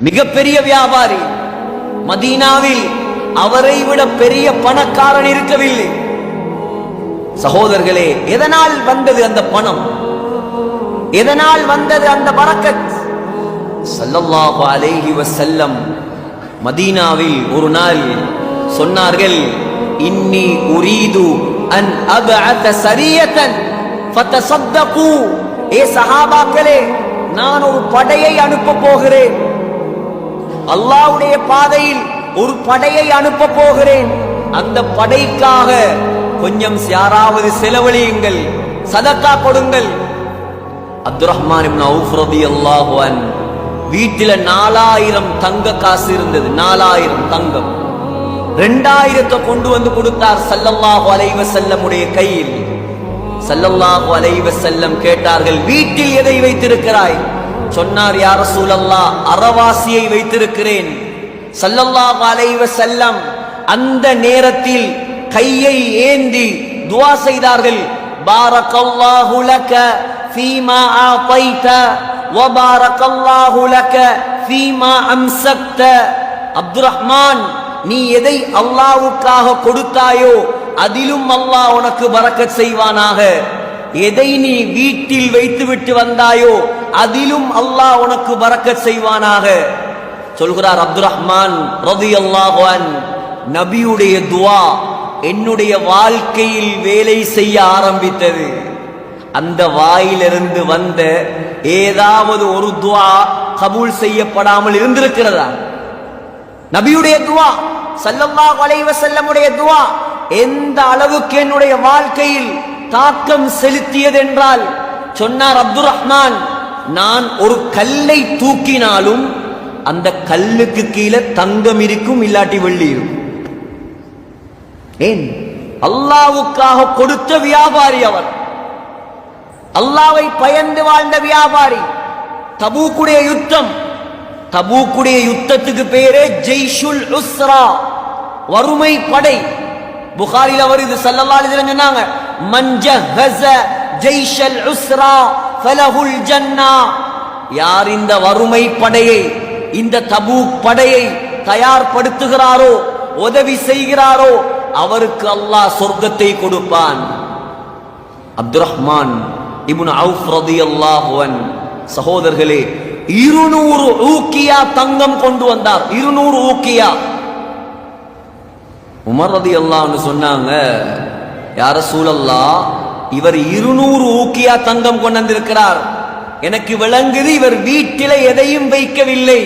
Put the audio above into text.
மிகப்பெரிய வியாபாரி. மதீனாவில் அவரை விட பெரிய பணக்காரன் இருக்கவில்லை. சகோதரர்களே, எதனால் வந்தது அந்த பணம்? எதனால் வந்தது அந்த பரக்கத்? ஸல்லல்லாஹு அலைஹி வஸல்லம் மதீனாவில் ஒரு நாள் சொன்னார்கள், இன்னி உரீது அன் அபஅத ஸரியத்தன் ஃபதஸத்தகு. ஏ சஹாபாக்களே, நான் ஒரு படையை அனுப்ப போகிறேன். அல்லாஹ்வுடைய பாதையில் ஒரு படையை அனுப்ப போகிறேன். அந்த படைக்காக கொஞ்சம் யாராவது செலவழியுங்கள், சதக்கா கொடுங்கள். அப்துர் ரஹ்மான் இப்னு அவுஃப் ரலியல்லாஹு அன்ஹு வீட்டில 4000 தங்க காசு இருந்தது. 4000 தங்கம். 2000 கொண்டு வந்து கொடுத்தார் ஸல்லல்லாஹு அலைஹி வஸல்லம் உடைய கையில். ஸல்லல்லாஹு அலைஹி வஸல்லம் கேட்டார்கள், வீட்டில் எதை வைத்திருக்கிறாய்? சொன்னார், யா ரசூலல்லாஹ், அரவாசியை வைத்திருக்கிறேன். ஸல்லல்லாஹு அலைஹி வஸல்லம் அந்த நேரத்தில் கையை ஏந்தி துஆ செய்தார்கள், பாரக்கல்லாஹு லக ஃபீமா ஆதைத வ பாரக்கல்லாஹு லக ஃபீமா அம்சக்த. அப்துர் ரஹ்மான், நீ எதை அல்லாஹ்வுக்காக கொடுத்தாயோ அதிலும் அல்லாஹ் உனக்கு பரக்கத் செய்வானாக. எதை நீ வீட்டில் வைத்துவிட்டு வந்தாயோ அதிலும் அல்லாஹ் உனக்கு பரக்கத் செய்வானாக. சொல்கிறார் அப்துர் ரஹ்மான் ரலியல்லாஹு அன்ஹு, நபியுடைய துஆ என்னுடைய வாழ்க்கையில் வேலை செய்ய ஆரம்பித்தது. அந்த வாயிலிருந்து வந்த ஏதாவது ஒரு துஆ கபூல் செய்யப்படாமல் இருந்திருக்கிறதா? நபியுடைய துஆ, ஸல்லல்லாஹு அலைஹி வஸல்லமுடைய துஆ எந்த அளவுக்கு என்னுடைய வாழ்க்கையில் தாக்கம் செலுத்தியது என்றால், சொன்னார் அப்துர் ரஹ்மான், நான் ஒரு கல்லை தூக்கினாலும் அந்த கல்லுக்கு கீழே தங்கம் இருக்கும், இல்லாட்டி வெள்ளி இருக்கும். ஏன்? அல்லாஹ்வுக்காக கொடுத்த வியாபாரி அவர். அல்லாஹ்வை பயந்து வாழ்ந்த வியாபாரி. தபூக்குடைய யுத்தம், தபூக்குடைய யுத்தத்துக்கு பேரே ஜெய்ஷுல் உஸ்ரா, வறுமை படை. புகாரில வருது, ஸல்லல்லாஹு அலைஹி வஸல்லம் சொன்னாங்க, மன் ஜஹஸ ஜெய்ஷல் உஸ்ரா ஃபலஹுல் ஜன்னah. யார் இந்த வறுமை படையை, இந்த தபூக் படையை தயார்படுத்துகிறாரோ, உதவி செய்கிறாரோ, அவருக்கு அல்லாஹ் சொர்க்கத்தை கொடுப்பான். அப்துர் ரஹ்மான் இப்னு அவுஃப் ரலியல்லாஹு அன்ஹு சகோதரர்களே 200 ஊக்கியா தங்கம் கொண்டு வந்தார். 200 ஊக்கியா. உமர் ரலியல்லாஹு அன்ஹு சொன்னாங்க, யா ரசூலல்லாஹ், இவர் 200 ஊக்கியா தங்கம் கொண்டு வந்திருக்கிறார். எனக்கு விளங்குது இவர் வீட்டிலே எதையும் வைக்கவில்லை.